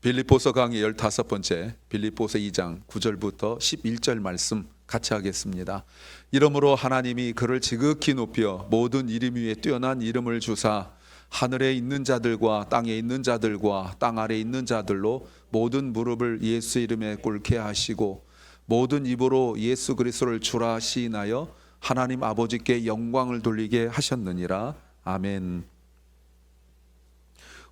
빌립보서 강의 15번째 빌립보서 2장 9절부터 11절 말씀 같이 하겠습니다. 이러므로 하나님이 그를 지극히 높여 모든 이름 위에 뛰어난 이름을 주사 하늘에 있는 자들과 땅에 있는 자들과 땅 아래에 있는 자들로 모든 무릎을 예수 이름에 꿇게 하시고 모든 입으로 예수 그리스도를 주라 시인하여 하나님 아버지께 영광을 돌리게 하셨느니라. 아멘.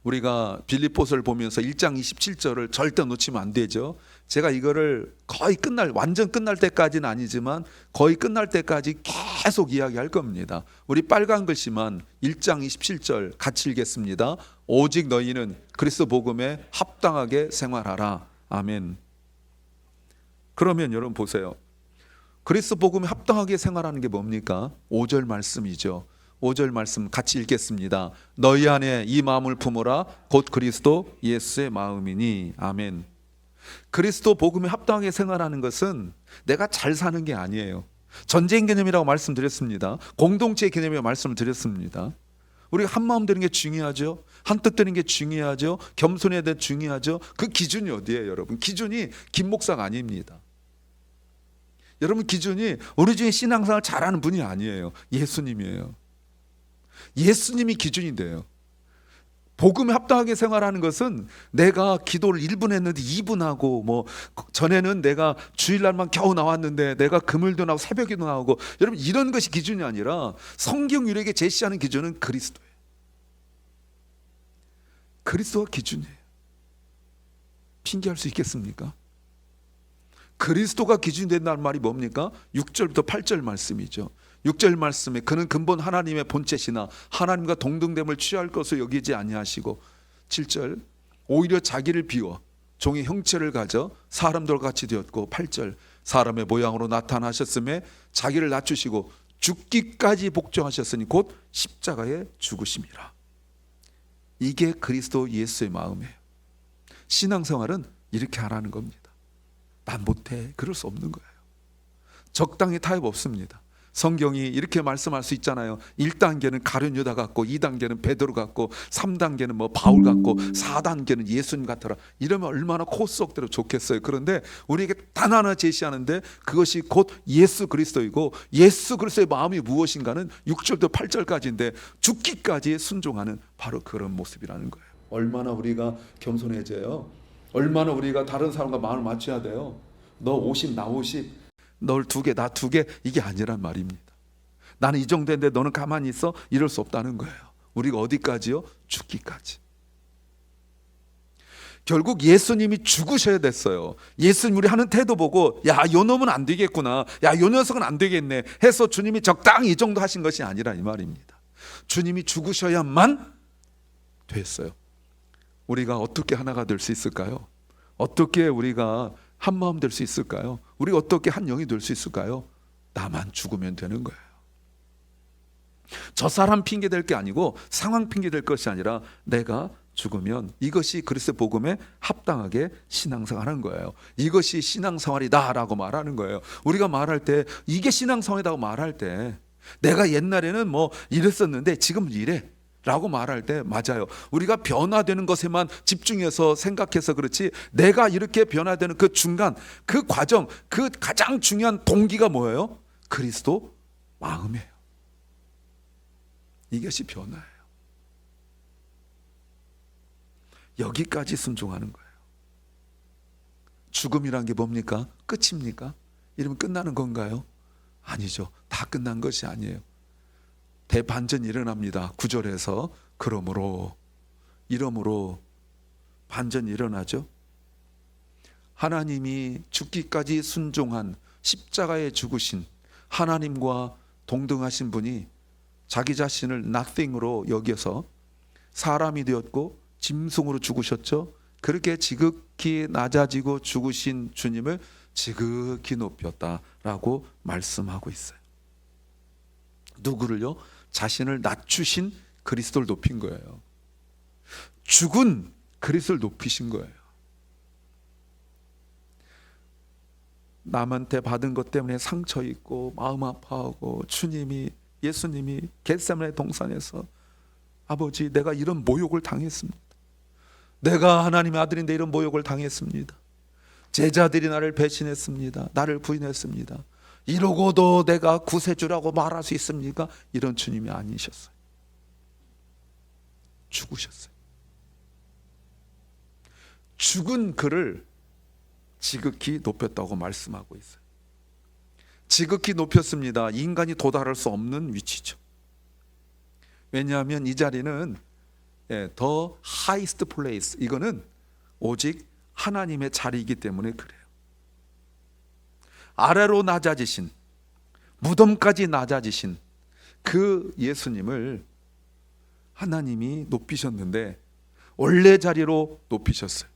우리가 빌립보서를 보면서 1장 27절을 절대 놓치면 안 되죠. 제가 이거를 거의 완전 끝날 때까지는 아니지만 거의 끝날 때까지 계속 이야기할 겁니다. 우리 빨간 글씨만 1장 27절 같이 읽겠습니다. 오직 너희는 그리스도 복음에 합당하게 생활하라. 아멘. 그러면 여러분 보세요. 그리스도 복음에 합당하게 생활하는 게 뭡니까? 5절 말씀이죠. 5절 말씀 같이 읽겠습니다. 너희 안에 이 마음을 품으라 곧 그리스도 예수의 마음이니. 아멘. 그리스도 복음에 합당하게 생활하는 것은 내가 잘 사는 게 아니에요. 전쟁 개념이라고 말씀드렸습니다. 공동체 개념이라고 말씀드렸습니다. 우리가 한 마음 되는 게 중요하죠. 한뜻 되는 게 중요하죠. 겸손해야 돼 중요하죠. 그 기준이 어디예요, 여러분? 기준이 김 목사가 아닙니다. 여러분 기준이 우리 중에 신앙생활 잘하는 분이 아니에요. 예수님이에요. 예수님이 기준이 돼요. 복음에 합당하게 생활하는 것은 내가 기도를 1분 했는데 2분 하고 뭐 전에는 내가 주일날만 겨우 나왔는데 내가 금요일도 나오고 새벽에도 나오고 여러분 이런 것이 기준이 아니라 성경 우리에게 제시하는 기준은 그리스도예요. 그리스도가 기준이에요. 핑계할 수 있겠습니까? 그리스도가 기준이 된다는 말이 뭡니까? 6절부터 8절 말씀이죠. 6절 말씀에 그는 근본 하나님의 본체시나 하나님과 동등됨을 취할 것을 여기지 아니하시고 7절 오히려 자기를 비워 종의 형체를 가져 사람들과 같이 되었고 8절 사람의 모양으로 나타나셨음에 자기를 낮추시고 죽기까지 복종하셨으니 곧 십자가에 죽으심이라. 이게 그리스도 예수의 마음이에요. 신앙생활은 이렇게 하라는 겁니다. 난 못해. 그럴 수 없는 거예요. 적당히 타협 없습니다. 성경이 이렇게 말씀할 수 있잖아요. 1단계는 가룟 유다 같고 2단계는 베드로 같고 3단계는 뭐 바울 같고 4단계는 예수님 같더라. 이러면 얼마나 코스속대로 좋겠어요. 그런데 우리에게 단 하나 제시하는데 그것이 곧 예수 그리스도이고 예수 그리스도의 마음이 무엇인가는 6절부터 8절까지인데 죽기까지 순종하는 바로 그런 모습이라는 거예요. 얼마나 우리가 겸손해져요. 얼마나 우리가 다른 사람과 마음을 맞춰야 돼요. 너 50 나 50 널 2개 나 2개 이게 아니란 말입니다. 나는 이 정도인데 너는 가만히 있어? 이럴 수 없다는 거예요. 우리가 어디까지요? 죽기까지. 결국 예수님이 죽으셔야 됐어요. 예수님 우리 하는 태도 보고 야, 요 놈은 안 되겠구나. 야, 요 녀석은 안 되겠네 해서 주님이 적당히 이 정도 하신 것이 아니라 이 말입니다. 주님이 죽으셔야만 됐어요. 우리가 어떻게 하나가 될 수 있을까요? 어떻게 우리가 한 마음 될 수 있을까요? 우리가 어떻게 한 영이 될 수 있을까요? 나만 죽으면 되는 거예요. 저 사람 핑계 될 게 아니고 상황 핑계 될 것이 아니라 내가 죽으면 이것이 그리스도 복음에 합당하게 신앙생활하는 거예요. 이것이 신앙생활이다라고 말하는 거예요. 우리가 말할 때 이게 신앙생활이라고 말할 때 내가 옛날에는 뭐 이랬었는데 지금은 이래 라고 말할 때 맞아요. 우리가 변화되는 것에만 집중해서 생각해서 그렇지 내가 이렇게 변화되는 그 중간 그 과정 그 가장 중요한 동기가 뭐예요? 그리스도 마음이에요. 이것이 변화예요. 여기까지 순종하는 거예요. 죽음이란 게 뭡니까? 끝입니까? 이러면 끝나는 건가요? 아니죠. 다 끝난 것이 아니에요. 대반전이 일어납니다. 9절에서 그러므로 반전이 일어나죠. 하나님이 죽기까지 순종한 십자가에 죽으신 하나님과 동등하신 분이 자기 자신을 nothing으로 여겨서 사람이 되었고 짐승으로 죽으셨죠. 그렇게 지극히 낮아지고 죽으신 주님을 지극히 높였다라고 말씀하고 있어요. 누구를요? 자신을 낮추신 그리스도를 높인 거예요. 죽은 그리스도를 높이신 거예요. 남한테 받은 것 때문에 상처 있고 마음 아파하고 예수님이 겟세마네 동산에서 아버지 내가 이런 모욕을 당했습니다. 내가 하나님의 아들인데 이런 모욕을 당했습니다. 제자들이 나를 배신했습니다. 나를 부인했습니다. 이러고도 내가 구세주라고 말할 수 있습니까? 이런 주님이 아니셨어요. 죽으셨어요. 죽은 그를 지극히 높였다고 말씀하고 있어요. 지극히 높였습니다. 인간이 도달할 수 없는 위치죠. 왜냐하면 이 자리는 the highest place, 이거는 오직 하나님의 자리이기 때문에 그래요. 아래로 낮아지신, 무덤까지 낮아지신 그 예수님을 하나님이 높이셨는데 원래 자리로 높이셨어요.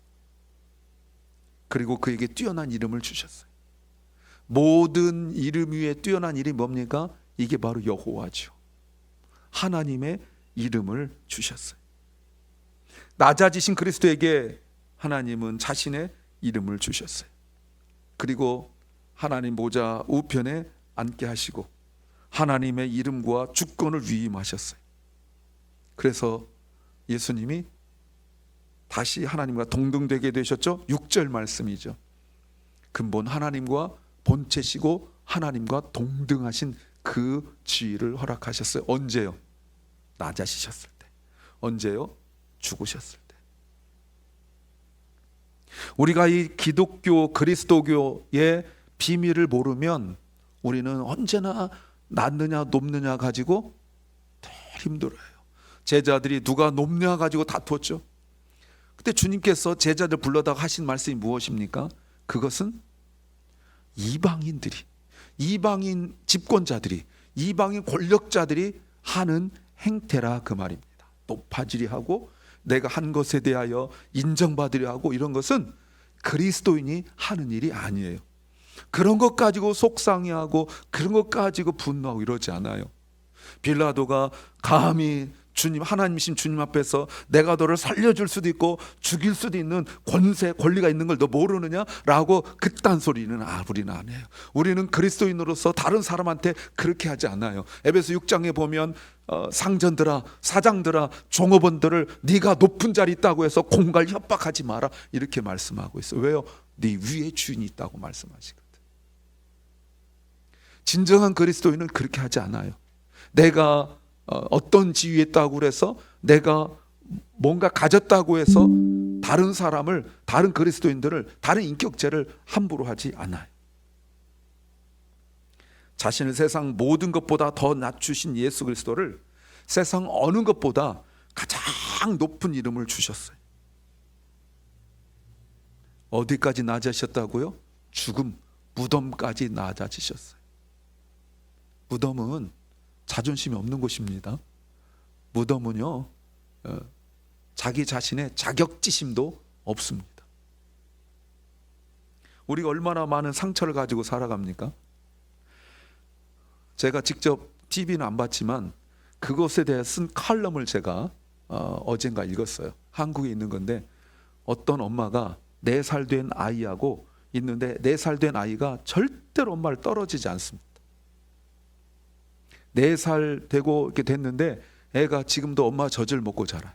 그리고 그에게 뛰어난 이름을 주셨어요. 모든 이름 위에 뛰어난 이름이 뭡니까? 이게 바로 여호와죠. 하나님의 이름을 주셨어요. 낮아지신 그리스도에게 하나님은 자신의 이름을 주셨어요. 그리고 하나님 보좌 우편에 앉게 하시고 하나님의 이름과 주권을 위임하셨어요. 그래서 예수님이 다시 하나님과 동등되게 되셨죠. 6절 말씀이죠. 근본 하나님과 본체시고 하나님과 동등하신 그 지위를 허락하셨어요. 언제요? 낮아지셨을 때. 언제요? 죽으셨을 때. 우리가 이 기독교 그리스도교의 비밀을 모르면 우리는 언제나 낮느냐 높느냐 가지고 늘 힘들어요. 제자들이 누가 높냐 가지고 다투었죠. 그때 주님께서 제자들 불러다가 하신 말씀이 무엇입니까? 그것은 이방인들이, 이방인 집권자들이, 이방인 권력자들이 하는 행태라 그 말입니다. 높아지려 하고 내가 한 것에 대하여 인정받으려 하고 이런 것은 그리스도인이 하는 일이 아니에요. 그런 것 가지고 속상해하고 그런 것 가지고 분노하고 이러지 않아요. 빌라도가 감히 주님, 하나님이신 주님 앞에서 내가 너를 살려줄 수도 있고 죽일 수도 있는 권리가 있는 걸 너 모르느냐라고 그딴 소리는 우리는 안 해요. 우리는 그리스도인으로서 다른 사람한테 그렇게 하지 않아요. 에베소 6장에 보면 상전들아, 사장들아, 종업원들을 네가 높은 자리 있다고 해서 공갈 협박하지 마라 이렇게 말씀하고 있어요. 왜요? 네 위에 주인이 있다고 말씀하시거든. 진정한 그리스도인은 그렇게 하지 않아요. 내가 어떤 지위에 있다고 그래서 내가 뭔가 가졌다고 해서 다른 사람을, 다른 그리스도인들을, 다른 인격체를 함부로 하지 않아요. 자신을 세상 모든 것보다 더 낮추신 예수 그리스도를 세상 어느 것보다 가장 높은 이름을 주셨어요. 어디까지 낮아지셨다고요? 죽음, 무덤까지 낮아지셨어요. 무덤은 자존심이 없는 곳입니다. 무덤은요, 자기 자신의 자격지심도 없습니다. 우리가 얼마나 많은 상처를 가지고 살아갑니까? 제가 직접 TV는 안 봤지만 그것에 대해 쓴 칼럼을 제가 어젠가 읽었어요. 한국에 있는 건데 어떤 엄마가 4살 된 아이하고 있는데 4살 된 아이가 절대로 엄마를 떨어지지 않습니다. 4살 되고 이렇게 됐는데 애가 지금도 엄마 젖을 먹고 자라요.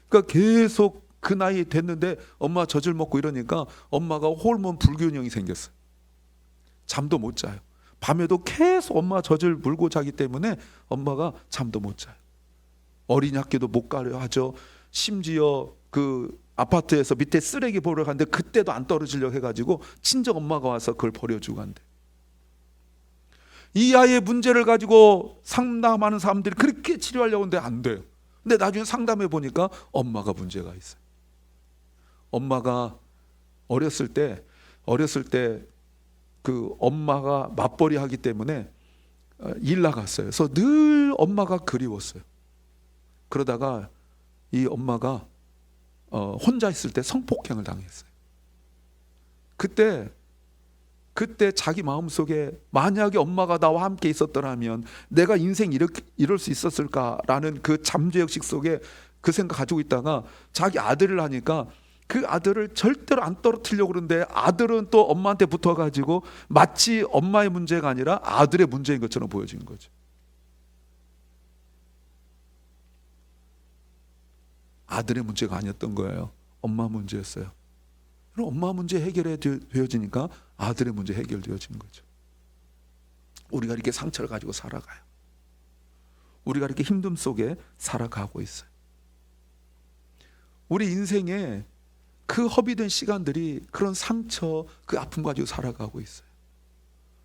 그러니까 계속 그 나이 됐는데 엄마 젖을 먹고 이러니까 엄마가 호르몬 불균형이 생겼어요. 잠도 못 자요. 밤에도 계속 엄마 젖을 물고 자기 때문에 엄마가 잠도 못 자요. 어린이 학교도 못 가려 하죠. 심지어 그 아파트에서 밑에 쓰레기 버리러 갔는데 그때도 안 떨어지려고 해가지고 친정 엄마가 와서 그걸 버려주고 한대. 이 아이의 문제를 가지고 상담하는 사람들이 그렇게 치료하려고 하는데 안 돼요. 근데 나중에 상담해 보니까 엄마가 문제가 있어요. 엄마가 어렸을 때 그 엄마가 맞벌이 하기 때문에 일 나갔어요. 그래서 늘 엄마가 그리웠어요. 그러다가 이 엄마가 혼자 있을 때 성폭행을 당했어요. 그때 자기 마음속에 만약에 엄마가 나와 함께 있었더라면 내가 인생 이럴 수 있었을까라는 그 잠재의식 속에 그 생각 가지고 있다가 자기 아들을 하니까 그 아들을 절대로 안 떨어뜨리려고 그러는데 아들은 또 엄마한테 붙어가지고 마치 엄마의 문제가 아니라 아들의 문제인 것처럼 보여지는 거죠. 아들의 문제가 아니었던 거예요. 엄마 문제였어요. 그럼 엄마 문제 해결해 되어지니까 아들의 문제 해결되어지는 거죠. 우리가 이렇게 상처를 가지고 살아가요. 우리가 이렇게 힘듦 속에 살아가고 있어요. 우리 인생에 그 허비된 시간들이 그런 상처, 그 아픔 가지고 살아가고 있어요.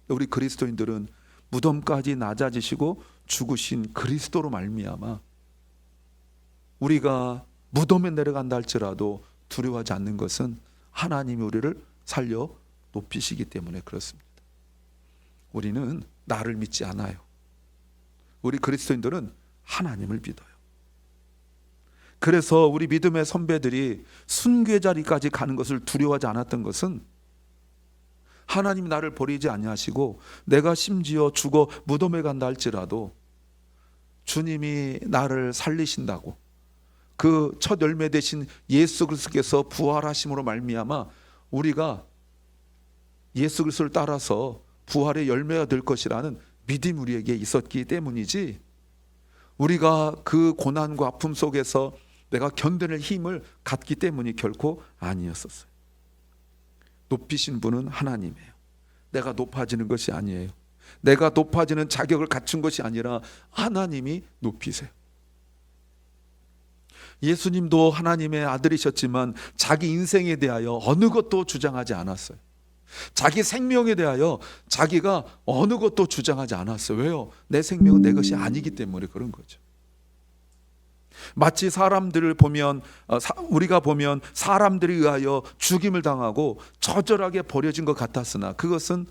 우리 그리스도인들은 무덤까지 낮아지시고 죽으신 그리스도로 말미암아 우리가 무덤에 내려간다 할지라도 두려워하지 않는 것은 하나님이 우리를 살려 높이시기 때문에 그렇습니다. 우리는 나를 믿지 않아요. 우리 그리스도인들은 하나님을 믿어요. 그래서 우리 믿음의 선배들이 순교의 자리까지 가는 것을 두려워하지 않았던 것은 하나님이 나를 버리지 아니하시고 내가 심지어 죽어 무덤에 간다 할지라도 주님이 나를 살리신다고, 그 첫 열매 되신 예수 그리스도께서 부활하심으로 말미암아 우리가 예수 그리스도를 따라서 부활의 열매가 될 것이라는 믿음이 우리에게 있었기 때문이지, 우리가 그 고난과 아픔 속에서 내가 견뎌낼 힘을 갖기 때문이 결코 아니었었어요. 높이신 분은 하나님이에요. 내가 높아지는 것이 아니에요. 내가 높아지는 자격을 갖춘 것이 아니라 하나님이 높이세요. 예수님도 하나님의 아들이셨지만 자기 인생에 대하여 어느 것도 주장하지 않았어요. 자기 생명에 대하여 자기가 어느 것도 주장하지 않았어요. 왜요? 내 생명은 내 것이 아니기 때문에 그런 거죠. 마치 사람들을 보면 우리가 보면 사람들에 의하여 죽임을 당하고 처절하게 버려진 것 같았으나 그것은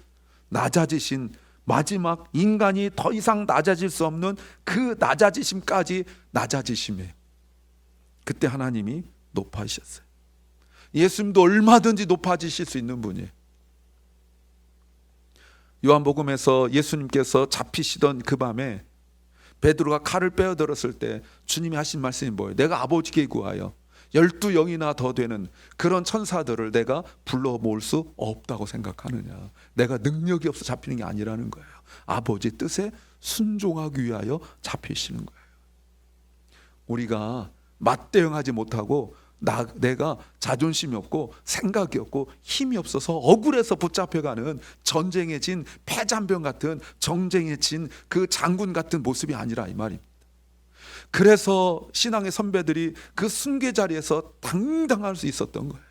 낮아지신 마지막 인간이 더 이상 낮아질 수 없는 그 낮아지심까지 낮아지심이에요. 그때 하나님이 높아지셨어요. 예수님도 얼마든지 높아지실 수 있는 분이에요. 요한복음에서 예수님께서 잡히시던 그 밤에 베드로가 칼을 빼어들었을 때 주님이 하신 말씀이 뭐예요? 내가 아버지께 구하여 12영이나 더 되는 그런 천사들을 내가 불러 모을 수 없다고 생각하느냐. 내가 능력이 없어 잡히는 게 아니라는 거예요. 아버지 뜻에 순종하기 위하여 잡히시는 거예요. 우리가 맞대응하지 못하고 내가 자존심이 없고 생각이 없고 힘이 없어서 억울해서 붙잡혀가는 전쟁에 진 패잔병 같은, 정쟁에 진 그 장군 같은 모습이 아니라 이 말입니다. 그래서 신앙의 선배들이 그 순교 자리에서 당당할 수 있었던 거예요.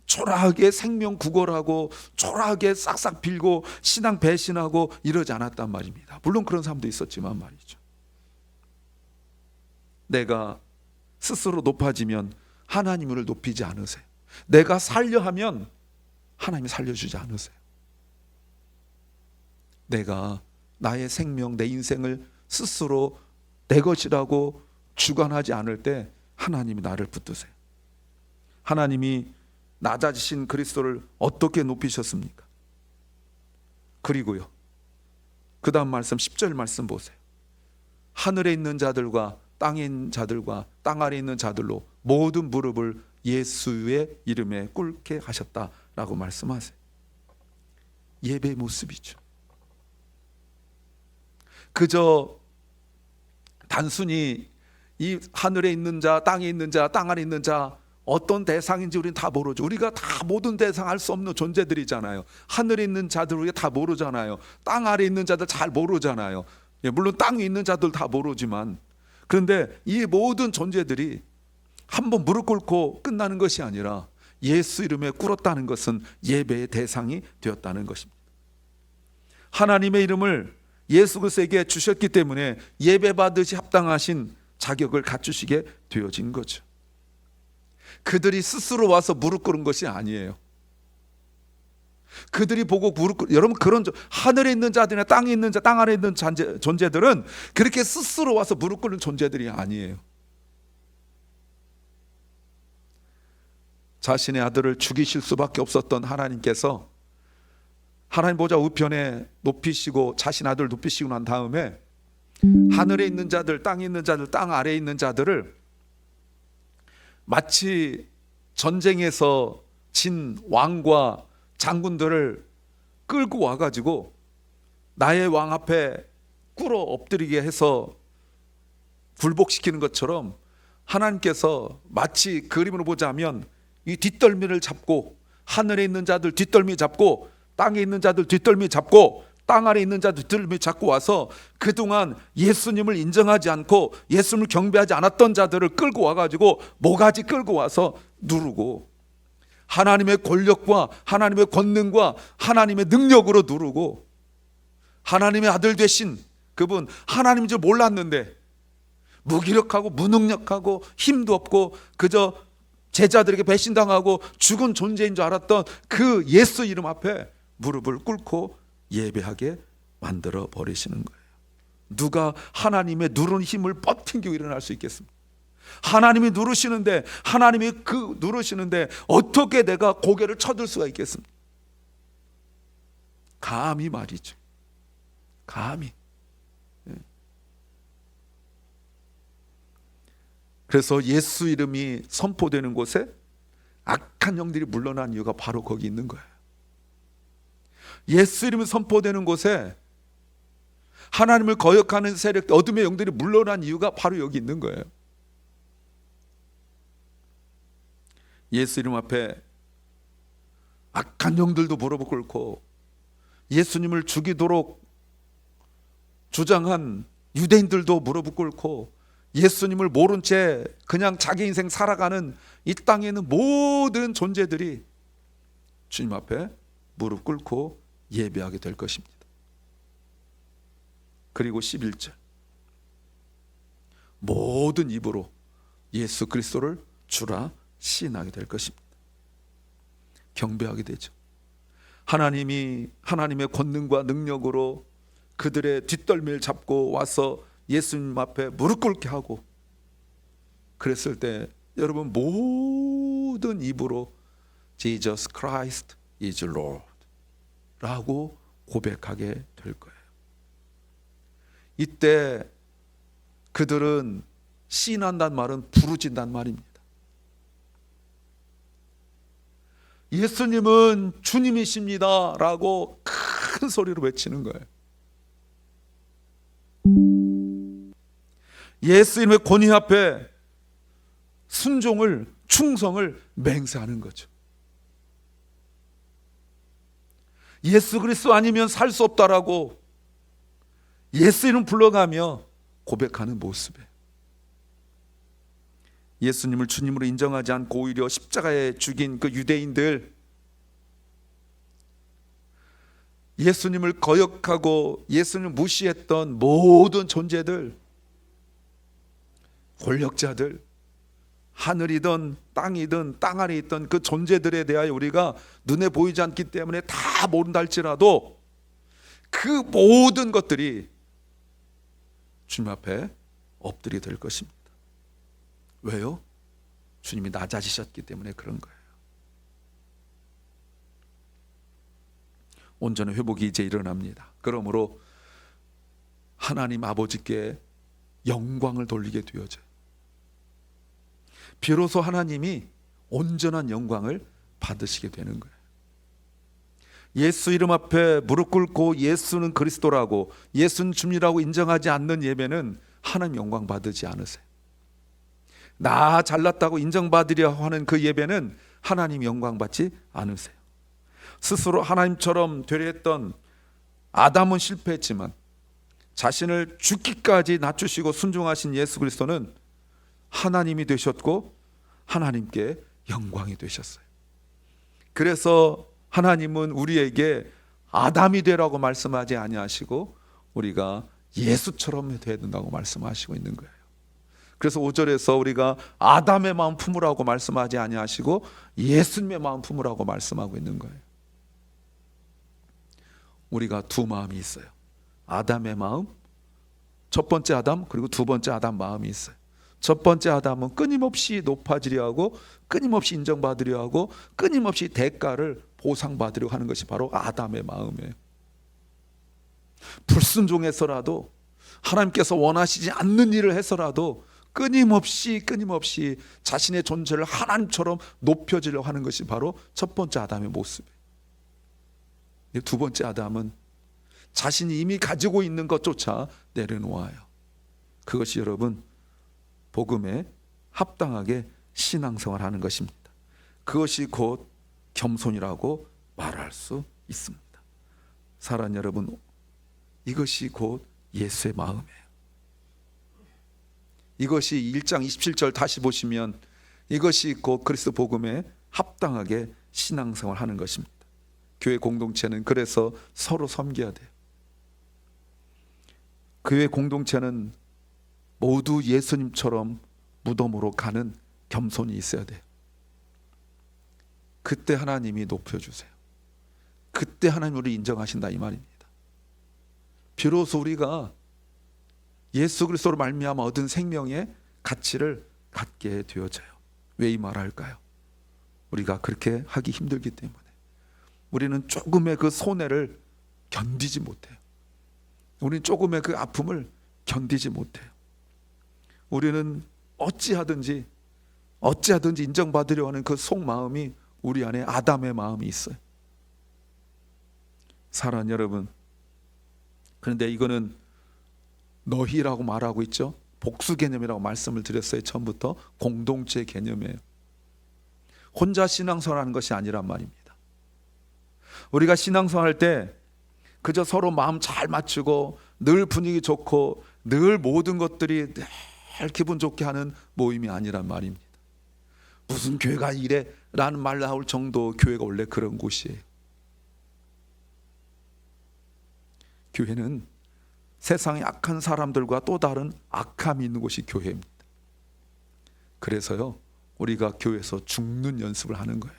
초라하게 생명 구걸하고 초라하게 싹싹 빌고 신앙 배신하고 이러지 않았단 말입니다. 물론 그런 사람도 있었지만 말이죠. 내가 스스로 높아지면 하나님을 높이지 않으세요. 내가 살려 하면 하나님이 살려주지 않으세요. 내가 나의 생명, 내 인생을 스스로 내 것이라고 주관하지 않을 때 하나님이 나를 붙드세요. 하나님이 낮아지신 그리스도를 어떻게 높이셨습니까? 그리고요, 그 다음 말씀 10절 말씀 보세요. 하늘에 있는 자들과 땅에 있는 자들과 땅 아래에 있는 자들로 모든 무릎을 예수의 이름에 꿇게 하셨다라고 말씀하세요. 예배의 모습이죠. 그저 단순히 이 하늘에 있는 자, 땅에 있는 자, 땅 아래에 있는 자 어떤 대상인지 우리는 다 모르죠. 우리가 다 모든 대상 알 수 없는 존재들이잖아요. 하늘에 있는 자들 우리가 다 모르잖아요. 땅 아래에 있는 자들 잘 모르잖아요. 물론 땅 위에 있는 자들 다 모르지만, 그런데 이 모든 존재들이 한번 무릎 꿇고 끝나는 것이 아니라 예수 이름에 꿇었다는 것은 예배의 대상이 되었다는 것입니다. 하나님의 이름을 예수 그리스도에게 주셨기 때문에 예배받으시 합당하신 자격을 갖추시게 되어진 거죠. 그들이 스스로 와서 무릎 꿇은 것이 아니에요. 그들이 보고 무릎 꿇, 여러분 그런 하늘에 있는 자들이나 땅에 있는 자, 땅 아래에 있는 존재들은 그렇게 스스로 와서 무릎 꿇는 존재들이 아니에요. 자신의 아들을 죽이실 수밖에 없었던 하나님께서 하나님 보좌 우편에 높이시고 자신 아들을 높이시고 난 다음에 하늘에 있는 자들, 땅에 있는 자들, 땅 아래에 있는 자들을 마치 전쟁에서 진 왕과 장군들을 끌고 와가지고 나의 왕 앞에 꿇어 엎드리게 해서 굴복시키는 것처럼 하나님께서 마치 그림으로 보자면 이 뒷덜미를 잡고, 하늘에 있는 자들 뒷덜미 잡고, 땅에 있는 자들 뒷덜미 잡고, 땅 아래 있는 자들 뒷덜미 잡고 와서 그동안 예수님을 인정하지 않고 예수님을 경배하지 않았던 자들을 끌고 와가지고 모가지 끌고 와서 누르고, 하나님의 권력과 하나님의 권능과 하나님의 능력으로 누르고, 하나님의 아들 되신 그분, 하나님인 줄 몰랐는데 무기력하고 무능력하고 힘도 없고 그저 제자들에게 배신당하고 죽은 존재인 줄 알았던 그 예수 이름 앞에 무릎을 꿇고 예배하게 만들어 버리시는 거예요. 누가 하나님의 누른 힘을 버팅기고 일어날 수 있겠습니까? 하나님이 누르시는데, 하나님이 그 누르시는데 어떻게 내가 고개를 쳐들 수가 있겠습니까? 감히 말이죠. 감히. 그래서 예수 이름이 선포되는 곳에 악한 영들이 물러난 이유가 바로 거기 있는 거예요. 예수 이름이 선포되는 곳에 하나님을 거역하는 세력, 어둠의 영들이 물러난 이유가 바로 여기 있는 거예요. 예수 이름 앞에 악한 영들도 무릎을 꿇고 예수님을 죽이도록 주장한 유대인들도 무릎을 꿇고 예수님을 모른 채 그냥 자기 인생 살아가는 이 땅에 있는 모든 존재들이 주님 앞에 무릎 꿇고 예배하게 될 것입니다. 그리고 11절, 모든 입으로 예수 그리스도를 주라 시인하게 될 것입니다. 경배하게 되죠. 하나님이 하나님의 권능과 능력으로 그들의 뒷덜미를 잡고 와서 예수님 앞에 무릎 꿇게 하고, 그랬을 때 여러분 모든 입으로 Jesus Christ is Lord 라고 고백하게 될 거예요. 이때 그들은 시인한다는 말은 부르짖는다는 말입니다. 예수님은 주님이십니다 라고 큰 소리로 외치는 거예요. 예수님의 권위 앞에 순종을, 충성을 맹세하는 거죠. 예수 그리스도 아니면 살 수 없다라고 예수 이름 불러가며 고백하는 모습에, 예수님을 주님으로 인정하지 않고 오히려 십자가에 죽인 그 유대인들, 예수님을 거역하고 예수님을 무시했던 모든 존재들, 권력자들, 하늘이든 땅이든 땅 아래 있던 그 존재들에 대하여 우리가 눈에 보이지 않기 때문에 다 모른다 할지라도 그 모든 것들이 주님 앞에 엎드리게 될 것입니다. 왜요? 주님이 낮아지셨기 때문에 그런 거예요. 온전한 회복이 이제 일어납니다. 그러므로 하나님 아버지께 영광을 돌리게 되어져요. 비로소 하나님이 온전한 영광을 받으시게 되는 거예요. 예수 이름 앞에 무릎 꿇고 예수는 그리스도라고, 예수는 주님이라고 인정하지 않는 예배는 하나님 영광 받지 않으세요. 나 잘났다고 인정받으려 하는 그 예배는 하나님 영광 받지 않으세요. 스스로 하나님처럼 되려 했던 아담은 실패했지만 자신을 죽기까지 낮추시고 순종하신 예수 그리스도는 하나님이 되셨고 하나님께 영광이 되셨어요. 그래서 하나님은 우리에게 아담이 되라고 말씀하지 아니하시고 우리가 예수처럼 되어야 된다고 말씀하시고 있는 거예요. 그래서 5절에서 우리가 아담의 마음 품으라고 말씀하지 아니하시고 예수님의 마음 품으라고 말씀하고 있는 거예요. 우리가 두 마음이 있어요. 아담의 마음, 첫 번째 아담, 그리고 두 번째 아담 마음이 있어요. 첫 번째 아담은 끊임없이 높아지려 하고 끊임없이 인정받으려 하고 끊임없이 대가를 보상받으려 하는 것이 바로 아담의 마음이에요. 불순종해서라도, 하나님께서 원하시지 않는 일을 해서라도 끊임없이 자신의 존재를 하나님처럼 높여지려 하는 것이 바로 첫 번째 아담의 모습이에요. 두 번째 아담은 자신이 이미 가지고 있는 것조차 내려놓아요. 그것이 여러분 복음의 합당하게 신앙생활하는 것입니다. 그것이 곧 겸손이라고 말할 수 있습니다. 사랑하는 여러분, 이것이 곧 예수의 마음이에요. 이것이 1장 27절 다시 보시면 이것이 곧 그리스도 복음에 합당하게 신앙생활하는 것입니다. 교회 공동체는 그래서 서로 섬겨야 돼요. 교회 공동체는 모두 예수님처럼 무덤으로 가는 겸손이 있어야 돼요. 그때 하나님이 높여주세요. 그때 하나님 우리를 인정하신다 이 말입니다. 비로소 우리가 예수 그리스도로 말미암아 얻은 생명의 가치를 갖게 되어져요. 왜 이 말을 할까요? 우리가 그렇게 하기 힘들기 때문에. 우리는 조금의 그 손해를 견디지 못해요. 우리는 조금의 그 아픔을 견디지 못해요. 우리는 어찌하든지 인정받으려 하는 그 속마음이 우리 안에 아담의 마음이 있어요. 사랑하는 여러분, 그런데 이거는 너희라고 말하고 있죠. 복수 개념이라고 말씀을 드렸어요. 처음부터 공동체 개념이에요. 혼자 신앙생활하는 것이 아니란 말입니다. 우리가 신앙생활할 때 그저 서로 마음 잘 맞추고 늘 분위기 좋고 늘 모든 것들이 늘 기분 좋게 하는 모임이 아니란 말입니다. 무슨 교회가 이래 라는 말 나올 정도 교회가 원래 그런 곳이에요. 교회는 세상의 악한 사람들과 또 다른 악함이 있는 곳이 교회입니다. 그래서요, 우리가 교회에서 죽는 연습을 하는 거예요.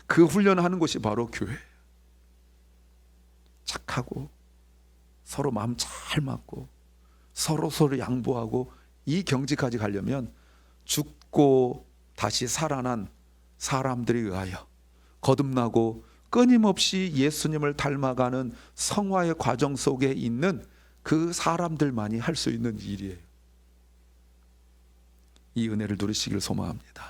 그 훈련하는 곳이 바로 교회예요. 착하고 서로 마음 잘 맞고 서로 양보하고 이 경지까지 가려면 죽고 다시 살아난 사람들에 의하여 거듭나고 끊임없이 예수님을 닮아가는 성화의 과정 속에 있는 그 사람들만이 할 수 있는 일이에요. 이 은혜를 누리시길 소망합니다.